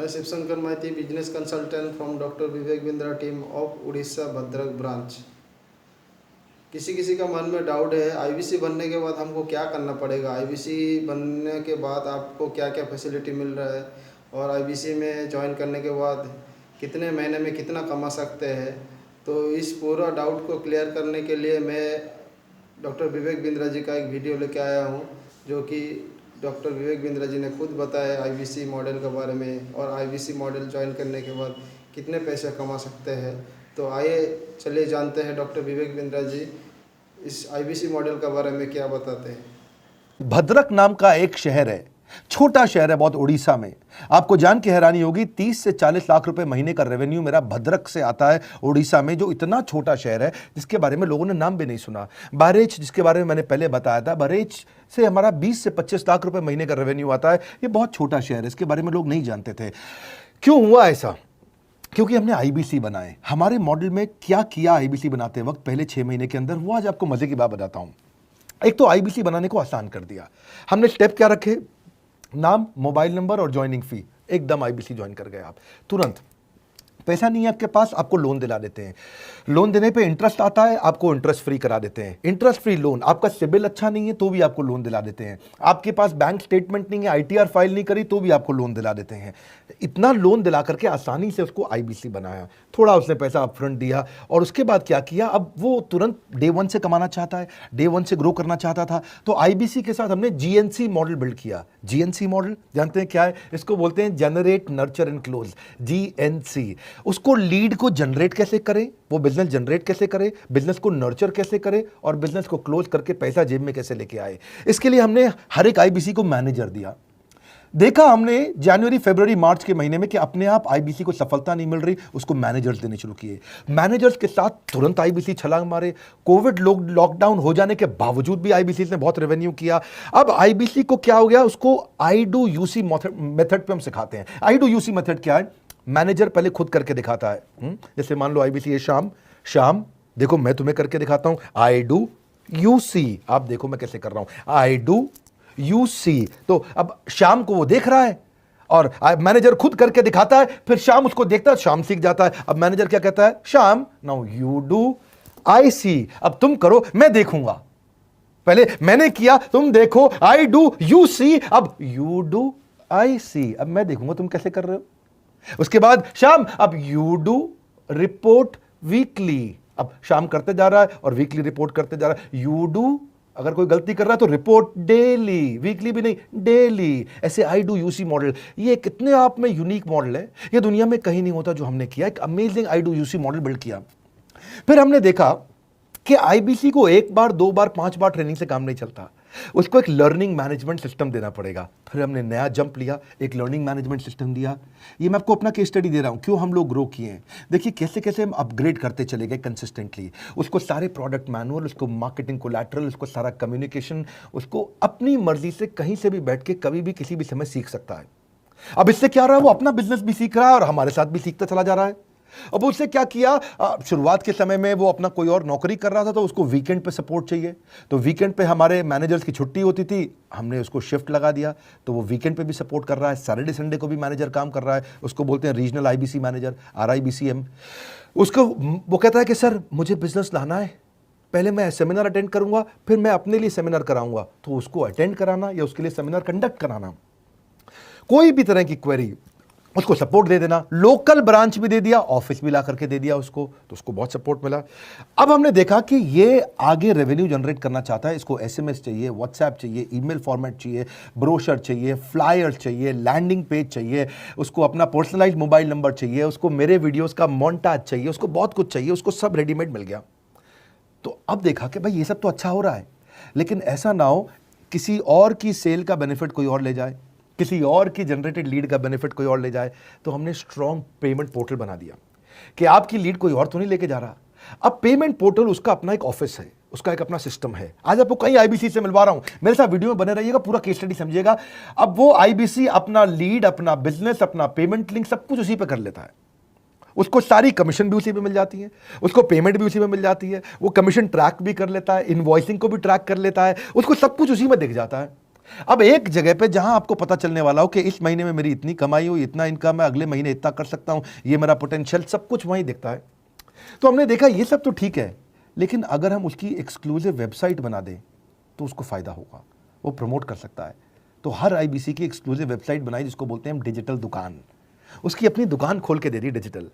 मैं Shivshankar Maity, business consultant from doctor Vivek Bindra team of Odisha Bhadrak branch. किसी किसी का मन में डाउट है, आईबीसी बनने के बाद हमको क्या करना पड़ेगा, आईबीसी बनने के बाद आपको क्या क्या फैसिलिटी मिल रहा है और आईबीसी में ज्वाइन करने के बाद कितने महीने में कितना कमा सकते हैं। तो इस पूरा डाउट को क्लियर करने के लिए मैं डॉक्टर विवेक बिंद्रा जी का एक वीडियो लेके आया हूँ, जो कि डॉक्टर विवेक बिंद्रा जी ने खुद बताया आईबीसी मॉडल के बारे में और आईबीसी मॉडल ज्वाइन करने के बाद कितने पैसे कमा सकते हैं। तो आइए चलिए जानते हैं डॉक्टर विवेक बिंद्रा जी इस आईबीसी मॉडल के बारे में क्या बताते हैं। भद्रक नाम का एक शहर है, छोटा शहर है बहुत, उड़ीसा में। आपको जान के हैरानी होगी 30 से 40 लाख रुपए महीने का रेवेन्यू मेरा भद्रक से आता है, उड़ीसा में, जो इतना छोटा शहर है जिसके बारे में लोगों ने नाम भी नहीं सुना। बहरेच, जिसके बारे में मैंने पहले बताया था, बहरेच से हमारा 20 से 25 लाख रुपए महीने का रेवेन्यू आता है। ये बहुत छोटा शहर है, इसके बारे में लोग नहीं जानते थे। क्यों हुआ ऐसा? क्योंकि हमने आईबीसी बनाए। हमारे मॉडल में क्या किया आईबीसी बनाते वक्त पहले 6 महीने के अंदर, वो आज आपको मजे की बात बताता हूं। एक तो आईबीसी बनाने को आसान कर दिया हमने। स्टेप क्या रखे? नाम, मोबाइल नंबर और ज्वाइनिंग फी, एकदम आईबीसी ज्वाइन कर गए आप तुरंत। पैसा नहीं है आपके पास, आपको लोन दिला देते हैं। लोन देने पे इंटरेस्ट आता है, आपको इंटरेस्ट फ्री करा देते हैं। Interest free loan. आपका सिबिल अच्छा नहीं है तो भी आपको लोन दिला देते हैं। आपके पास बैंक स्टेटमेंट नहीं है, आईटीआर फाइल नहीं करी तो भी आपको लोन दिला देते हैं। इतना लोन दिला करके आसानी से उसको आईबीसी बनाया। थोड़ा उसने पैसा अपफ्रंट दिया और उसके बाद क्या किया, अब वो तुरंत डे 1 से कमाना चाहता है, डे 1 से ग्रो करना चाहता था। तो आईबीसी के साथ हमने जीएनसी मॉडल बिल्ड किया। जीएनसी मॉडल जानते हैं क्या है? इसको बोलते हैं generate, nurture and close, GNC. उसको लीड को जनरेट कैसे करें, वो बिजनेस जनरेट कैसे करे, बिजनेस को नर्चर कैसे करे और बिजनेस को क्लोज करके पैसा जेब में कैसे लेके आए। इसके लिए हमने हर एक आईबीसी को मैनेजर दिया। देखा हमने जनवरी, फरवरी, मार्च के महीने में कि अपने आप आईबीसी को सफलता नहीं मिल रही, उसको मैनेजर्स देने शुरू किए। मैनेजर्स के साथ तुरंत आईबीसी छलांग मारे। कोविड लॉकडाउन हो जाने के बावजूद भी आईबीसी ने बहुत रेवेन्यू किया। अब आईबीसी को क्या हो गया, उसको आई डू यूसी मेथड पे हम सिखाते हैं। आई डू यूसी मेथड क्या है? मैनेजर पहले खुद करके दिखाता है। जैसे मान लो आईबीसी है शाम देखो मैं तुम्हें करके दिखाता हूं, आई डू यू सी। आप देखो मैं कैसे कर रहा हूं, आई डू यू सी। तो अब शाम को वो देख रहा है और मैनेजर खुद करके दिखाता है, फिर शाम उसको देखता है, शाम सीख जाता है। अब मैनेजर क्या कहता है, शाम नाउ यू डू आई सी, अब तुम करो मैं देखूंगा। पहले मैंने किया, तुम देखो, आई डू यू सी, अब यू डू आई सी, अब मैं देखूंगा तुम कैसे कर रहे हो। उसके बाद शाम, अब यू डू रिपोर्ट वीकली, अब शाम करते जा रहा है और वीकली रिपोर्ट करते जा रहा है। यू डू, अगर कोई गलती कर रहा है तो रिपोर्ट डेली, वीकली भी नहीं, डेली। ऐसे आई डू यूसी मॉडल, ये कितने आप में यूनिक मॉडल है, ये दुनिया में कहीं नहीं होता जो हमने किया। एक amazing I do UC model build किया। फिर हमने देखा कि आईबीसी को 1 बार 2 बार 5 बार ट्रेनिंग से काम नहीं चलता, उसको एक लर्निंग मैनेजमेंट सिस्टम देना पड़ेगा। फिर हमने नया जंप लिया, एक लर्निंग मैनेजमेंट सिस्टम दिया। ये मैं आपको अपना केस स्टडी दे रहा हूं, क्यों हम लोग ग्रो किए हैं। देखिए कैसे कैसे हम अपग्रेड करते चले गए कंसिस्टेंटली। उसको सारे प्रोडक्ट मैनुअल, उसको मार्केटिंग कोलैटरल, उसको सारा कम्युनिकेशन, उसको अपनी मर्जी से कहीं से भी बैठ के कभी भी किसी भी समय सीख सकता है। अब इससे क्या रहा है, वो अपना बिजनेस भी सीख रहा है और हमारे साथ भी सीखता चला जा रहा है। अब उससे क्या किया, शुरुआत के समय में वो अपना कोई और नौकरी कर रहा था तो उसको वीकेंड पे सपोर्ट चाहिए, तो वीकेंड पे हमारे मैनेजर्स की छुट्टी होती थी, हमने उसको शिफ्ट लगा दिया, तो वो वीकेंड पे भी सपोर्ट कर रहा है। सैटरडे संडे को भी मैनेजर काम कर रहा है, उसको बोलते हैं रीजनल आईबीसी मैनेजर, RIBCM। उसको वो कहता है कि सर मुझे बिजनेस लाना है, पहले मैं सेमिनार अटेंड करूंगा, फिर मैं अपने लिए सेमिनार कराऊंगा। तो उसको अटेंड कराना या उसके लिए सेमिनार कंडक्ट कराना, कोई भी तरह की क्वेरी, उसको सपोर्ट दे देना। लोकल ब्रांच भी दे दिया, ऑफिस भी ला करके दे दिया उसको, तो उसको बहुत सपोर्ट मिला। अब हमने देखा कि ये आगे रेवेन्यू जनरेट करना चाहता है, इसको SMS चाहिए, व्हाट्सएप चाहिए, ईमेल फॉर्मेट चाहिए, ब्रोशर चाहिए, फ्लायर चाहिए, लैंडिंग पेज चाहिए, उसको अपना पर्सनलाइज्ड मोबाइल नंबर चाहिए, उसको मेरे वीडियोस का मोन्टाज चाहिए, उसको बहुत कुछ चाहिए, उसको सब रेडीमेड मिल गया। तो अब देखा कि भाई ये सब तो अच्छा हो रहा है, लेकिन ऐसा ना हो किसी और की सेल का बेनिफिट कोई और ले जाए, किसी और की जनरेटेड लीड का बेनिफिट कोई और ले जाए। तो हमने स्ट्रॉन्ग पेमेंट पोर्टल बना दिया कि आपकी लीड कोई और तो नहीं लेके जा रहा। अब पेमेंट पोर्टल, उसका अपना एक ऑफिस है, उसका एक अपना सिस्टम है। आज आपको कई आईबीसी से मिलवा रहा हूं, मेरे साथ वीडियो में बने रहिएगा, पूरा केस स्टडी समझिएगा। अब वो आईबीसी अपना लीड, अपना बिजनेस, अपना पेमेंट लिंक सब कुछ उसी पे कर लेता है। उसको सारी कमीशन भी उसी पे मिल जाती है, उसको पेमेंट भी उसी में मिल जाती है, वो कमीशन ट्रैक भी कर लेता है, इनवॉइसिंग को भी ट्रैक कर लेता है, उसको सब कुछ उसी में दिख जाता है। अब एक जगह पे जहां आपको पता चलने वाला हो कि इस महीने में मेरी इतनी कमाई हुई, इतना इनकम है, अगले महीने इतना कर सकता हूं, ये मेरा पोटेंशियल, सब कुछ वहीं दिखता है। तो हमने देखा ये सब तो ठीक है, लेकिन अगर हम उसकी एक्सक्लूसिव वेबसाइट बना दें तो उसको फायदा होगा, वो प्रमोट कर सकता है। तो हर आईबीसी की एक्सक्लूसिव वेबसाइट बनाई जिसको बोलते हैं हम डिजिटल दुकान, उसकी अपनी दुकान खोल के दे दी डिजिटल।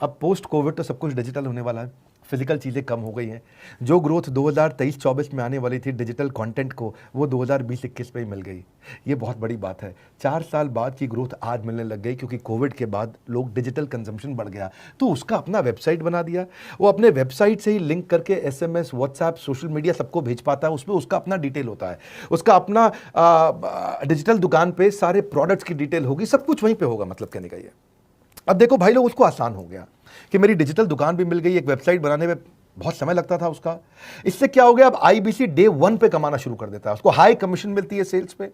अब पोस्ट कोविड तो सब कुछ डिजिटल होने वाला है, फिजिकल चीज़ें कम हो गई हैं। जो ग्रोथ 2023-24 में आने वाली थी डिजिटल कंटेंट को, वो 2020-21 में ही मिल गई। ये बहुत बड़ी बात है। 4 साल बाद की ग्रोथ आज मिलने लग गई क्योंकि कोविड के बाद लोग डिजिटल कंजम्पशन बढ़ गया, तो उसका अपना वेबसाइट बना दिया। वो अपने वेबसाइट से ही लिंक करके एसएमएस, व्हाट्सएप, सोशल मीडिया सबको भेज पाता है। उसमें उसका अपना डिटेल होता है, उसका अपना डिजिटल दुकान पे सारे प्रोडक्ट्स की डिटेल होगी, सब कुछ वहीं पे होगा। मतलब कहने का ये, अब देखो भाई लोग, उसको आसान हो गया कि मेरी डिजिटल दुकान भी मिल गई। एक वेबसाइट बनाने में बहुत समय लगता था उसका, इससे क्या हो गया, अब आईबीसी डे 1 पे कमाना शुरू कर देता है। उसको हाई कमीशन मिलती है सेल्स पे,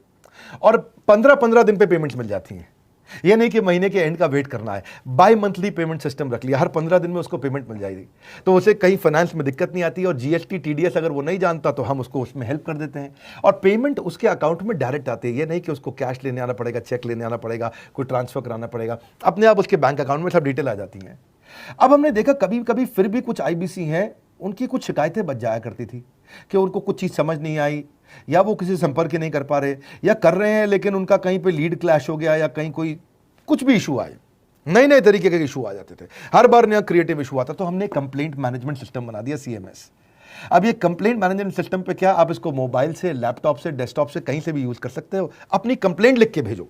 और 15-15 दिन पे पेमेंट्स मिल जाती हैं। ये नहीं कि महीने के एंड का वेट करना है, बाई मंथली पेमेंट सिस्टम रख लिया, हर 15 दिन में उसको पेमेंट मिल जाएगी। तो उसे कहीं फाइनेंस में दिक्कत नहीं आती, और जीएसटी टीडीएस अगर वो नहीं जानता तो हम उसको उसमें हेल्प कर देते हैं, और पेमेंट उसके अकाउंट में डायरेक्ट आती है। ये नहीं कि उसको कैश लेने आना पड़ेगा, चेक लेने आना पड़ेगा, कोई ट्रांसफर कराना पड़ेगा, अपने आप उसके बैंक अकाउंट में सब डिटेल आ जाती हैं। अब हमने देखा कभी कभी फिर भी कुछ आईबीसी हैं, उनकी कुछ शिकायतें बच जाया करती थी कि उनको कुछ चीज़ समझ नहीं आई, या वो किसी संपर्क ही नहीं कर पा रहे, या कर रहे हैं लेकिन उनका कहीं पे लीड क्लैश हो गया, या कहीं कोई कुछ भी इशू आए, नए नए तरीके के इशू आ जाते थे, हर बार नया क्रिएटिव इशू आता। तो हमने कंप्लेंट मैनेजमेंट सिस्टम बना दिया, सीएमएस। अब ये कंप्लेंट मैनेजमेंट सिस्टम पे क्या, आप इसको मोबाइल से, लैपटॉप से, डेस्कटॉप से, कहीं से भी यूज कर सकते हो। अपनी कंप्लेंट लिख के भेजो,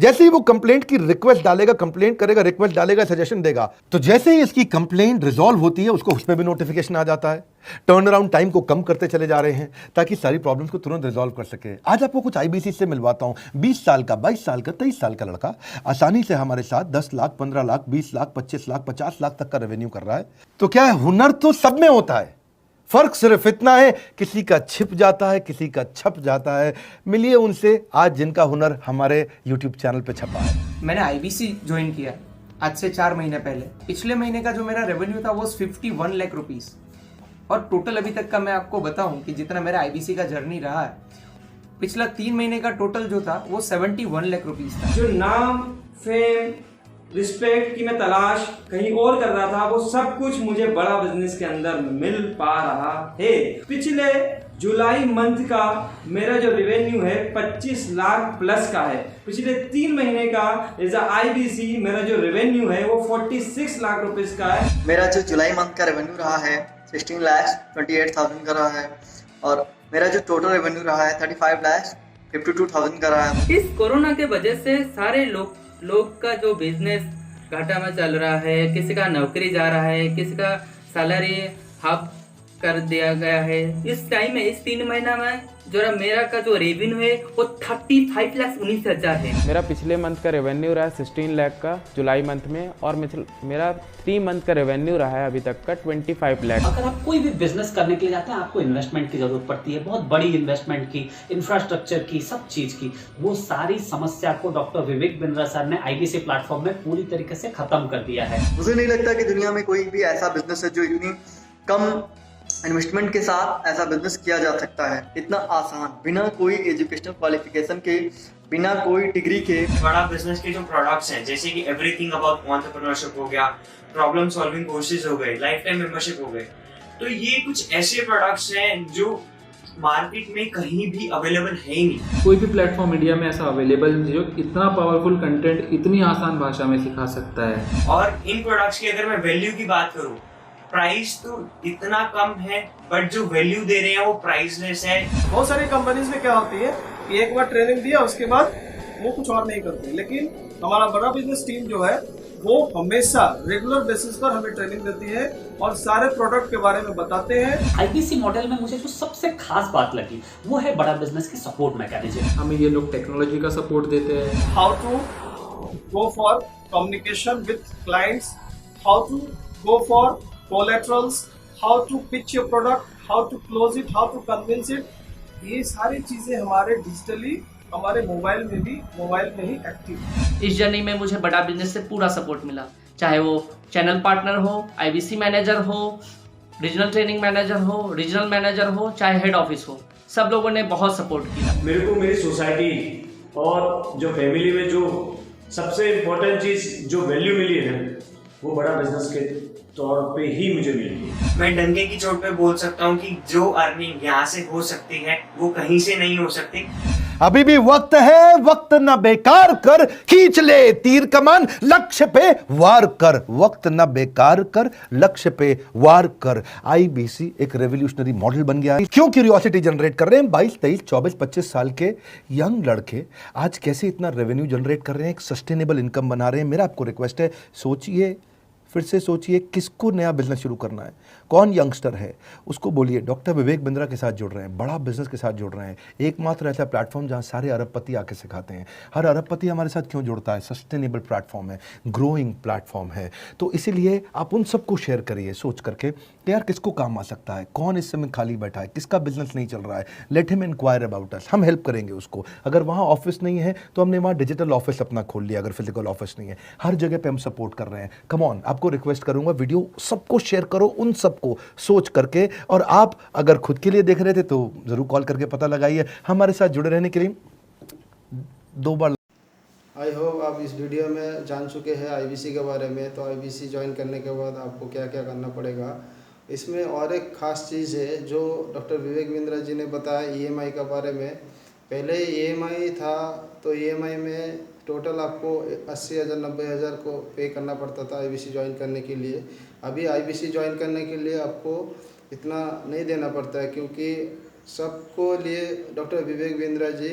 जैसे ही वो कंप्लेंट की रिक्वेस्ट डालेगा, कंप्लेंट करेगा, रिक्वेस्ट डालेगा, सजेशन देगा, तो जैसे ही इसकी कंप्लेंट रिजॉल्व होती है उसको उस पर भी नोटिफिकेशन आ जाता है। टर्न अराउंड टाइम को कम करते चले जा रहे हैं ताकि सारी प्रॉब्लम्स को तुरंत रिजॉल्व कर सके। आज आपको कुछ आईबीसी से मिलवाता हूं, 20 साल का, 22 साल का, 23 साल का लड़का आसानी से हमारे साथ 10 लाख, 15 लाख, 20 लाख, 25 लाख, 50 लाख तक का रेवेन्यू कर रहा है। तो क्या है, हुनर तो सब में होता है, फर्क सिर्फ इतना है किसी का छिप जाता है, किसी का छप जाता है। मिलिए उनसे आज जिनका हुनर हमारे YouTube चैनल पे छपा है। मैंने आईबीसी ज्वाइन किया आज से 4 महीने पहले। पिछले महीने का जो मेरा रेवेन्यू था वो 51 लाख रुपीस, और टोटल अभी तक का मैं आपको बताऊं कि जितना मेरा आईबीसी का जर्नी रहा है, पिछला 3 महीने का टोटल जो था वो 71 लाख रुपीस था। जो नाम, फेम, रिस्पेक्ट की मैं तलाश कहीं और कर रहा था, वो सब कुछ मुझे बड़ा बिजनेस के अंदर मिल पा रहा है। पिछले जुलाई मंथ का मेरा जो रेवेन्यू है 25 लाख प्लस का है। पिछले 3 महीने का एज अ आईबीसी मेरा जो रेवेन्यू है वो 46 लाख रुपए का है। मेरा जो जुलाई मंथ का रेवेन्यू रहा है 16,28,000 का रहा है, और मेरा जो टोटल रेवेन्यू रहा है 35,52,000 का रहा है। इस कोरोना के वजह से सारे लोग का जो बिजनेस घाटा में चल रहा है, किसी का नौकरी जा रहा है, किसी का सैलरी हाफ कर दिया गया है। इस टाइम में, इस 3 महीना में जो मेरा का जो रेवेन्यू है वो 35,19,000 है। मेरा पिछले मंथ का रेवेन्यू रहा है 16 लाख का जुलाई मंथ में, और मेरा 3 मंथ का रेवेन्यू रहा है अभी तक का 25 लाख। अगर आप कोई भी बिजनेस करने के लिए जाते हैं, आपको इन्वेस्टमेंट की जरूरत पड़ती है, बहुत बड़ी इन्वेस्टमेंट की, इंफ्रास्ट्रक्चर की, सब चीज की। वो सारी समस्या को डॉक्टर विवेक बिंद्रा सर ने आईबीसी प्लेटफॉर्म में पूरी तरीके से खत्म कर दिया है। मुझे नहीं लगता कि दुनिया में कोई भी ऐसा बिजनेस है जो इतनी कम इन्वेस्टमेंट के साथ ऐसा बिजनेस किया जा सकता है, इतना आसान, बिना कोई एजुकेशनल क्वालिफिकेशन के, बिना कोई डिग्री के। बड़ा बिजनेस के जो प्रोडक्ट्स हैं, जैसे कि एवरीथिंग अबाउट एंटरप्रेन्योरशिप हो गया, प्रॉब्लम सॉल्विंग कोर्सेज हो गए, लाइफ टाइम मेंबरशिप हो गए, तो ये कुछ ऐसे प्रोडक्ट्स हैं जो मार्केट में कहीं भी अवेलेबल है ही नहीं। कोई भी प्लेटफॉर्म इंडिया में ऐसा अवेलेबल नहीं जो इतना पावरफुल कंटेंट इतनी आसान भाषा में सिखा सकता है। और इन प्रोडक्ट्स की अगर मैं वैल्यू की बात करूं, प्राइस तो इतना कम है, बट जो वैल्यू दे रहे हैं वो प्राइसलेस है। बहुत सारी कंपनीज में क्या होती है कि एक बार ट्रेनिंग दिया उसके बाद वो कुछ और नहीं करते, लेकिन हमारा बड़ा बिजनेस टीम जो है वो हमेशा रेगुलर बेसिस पर हमें ट्रेनिंग देती है और सारे प्रोडक्ट के बारे में बताते हैं। आईबीसी मॉडल में मुझे जो सबसे खास बात लगी वो है बड़ा बिजनेस की सपोर्ट मैकेनिज्म। हमें ये लोग टेक्नोलॉजी का सपोर्ट देते हैं। How to go for communication with clients, how to go for collaterals, how to pitch your product, how to close it, how to convince it, ये सारी चीजें हमारे डिजिटली हमारे मोबाइल में ही एक्टिव। इस जर्नी में मुझे बड़ा बिजनेस से पूरा सपोर्ट मिला, चाहे वो चैनल पार्टनर हो, आईबीसी मैनेजर हो, रीजनल ट्रेनिंग मैनेजर हो, रीजनल मैनेजर हो, चाहे हेड ऑफिस हो, सब लोगों ने बहुत सपोर्ट किया। मेरे को मेरी सोसाइटी और जो फैमिली में जो सबसे इम्पोर्टेंट चीज़ जो वैल्यू मिली है ना, वो बड़ा बिजनेस के तौर पे ही मुझे मिली है। मैं डंके की चोट पे बोल सकता हूँ कि जो अर्निंग यहाँ से हो सकती है वो कहीं से नहीं हो सकती। अभी भी वक्त है, वक्त न बेकार कर, खींच ले तीर कमान, लक्ष्य पे वार कर, वक्त न बेकार कर, लक्ष्य पे वार कर। आईबीसी एक रेवोल्यूशनरी मॉडल बन गया है। क्यों क्यूरियोसिटी जनरेट कर रहे हैं 22, 23, 24, 25 साल के यंग लड़के आज कैसे इतना रेवेन्यू जनरेट कर रहे हैं, एक सस्टेनेबल इनकम बना रहे हैं। मेरा आपको रिक्वेस्ट है, सोचिए, फिर से सोचिए, किसको नया बिजनेस शुरू करना है, कौन यंगस्टर है, उसको बोलिए डॉक्टर विवेक बिंद्रा के साथ जुड़ रहे हैं, बड़ा बिजनेस के साथ जुड़ रहे हैं। एकमात्र ऐसा प्लेटफॉर्म जहां सारे अरबपति आके सिखाते हैं। हर अरबपति हमारे साथ क्यों जुड़ता है? सस्टेनेबल प्लेटफॉर्म है, ग्रोइंग प्लेटफॉर्म है। तो इसीलिए आप उन सबको शेयर करिए सोच करके कि यार किसको काम आ सकता है, कौन इस समय खाली बैठा है, किसका बिजनेस नहीं चल रहा है, let him enquire about us, हम हेल्प करेंगे उसको। अगर वहाँ ऑफिस नहीं है तो हमने वहाँ डिजिटल ऑफिस अपना खोल लिया, अगर फिजिकल ऑफिस नहीं है, हर जगह पे हम सपोर्ट कर रहे हैं। कम ऑन, आपको रिक्वेस्ट करूंगा वीडियो सबको शेयर करो, उन सबको सोच करके। और आप अगर खुद के लिए देख रहे थे तो जरूर कॉल करके पता लगाइए। हमारे साथ जुड़े रहने के लिए 2 बार। आई होप आप इस वीडियो में जान चुके हैं आईबीसी के बारे में। तो आईबीसी ज्वाइन करने के बाद आपको क्या क्या करना पड़ेगा। इसमें और एक ख़ास चीज़ है जो डॉक्टर विवेक बिंद्रा जी ने बताया ईएमआई के बारे में। पहले ईएमआई था तो ईएमआई में टोटल आपको 80,000 90,000 को पे करना पड़ता था आईबीसी ज्वाइन करने के लिए। अभी आईबीसी ज्वाइन करने के लिए आपको इतना नहीं देना पड़ता है, क्योंकि सबको लिए डॉक्टर विवेक बिंद्रा जी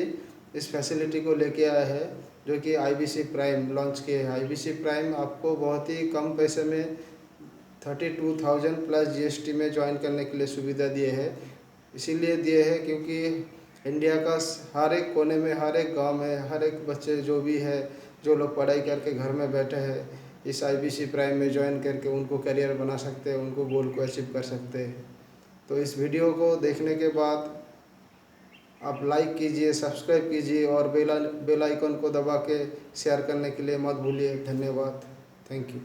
इस फैसिलिटी को लेके आए हैं, जो कि आईबीसी प्राइम लॉन्च किए हैं। आईबीसी प्राइम आपको बहुत ही कम पैसे में 32,000 प्लस जीएसटी में ज्वाइन करने के लिए सुविधा दिए हैं। इसीलिए दिए हैं क्योंकि इंडिया का हर एक कोने में, हर एक गांव में, हर एक बच्चे जो भी है, जो लोग पढ़ाई करके घर में बैठे हैं, इस आईबीसी प्राइम में ज्वाइन करके उनको करियर बना सकते हैं, उनको गोल को अचीव कर सकते हैं। तो इस वीडियो को देखने के बाद आप लाइक कीजिए, सब्सक्राइब कीजिए और बेल आइकन को दबा के शेयर करने के लिए मत भूलिए। धन्यवाद, थैंक यू।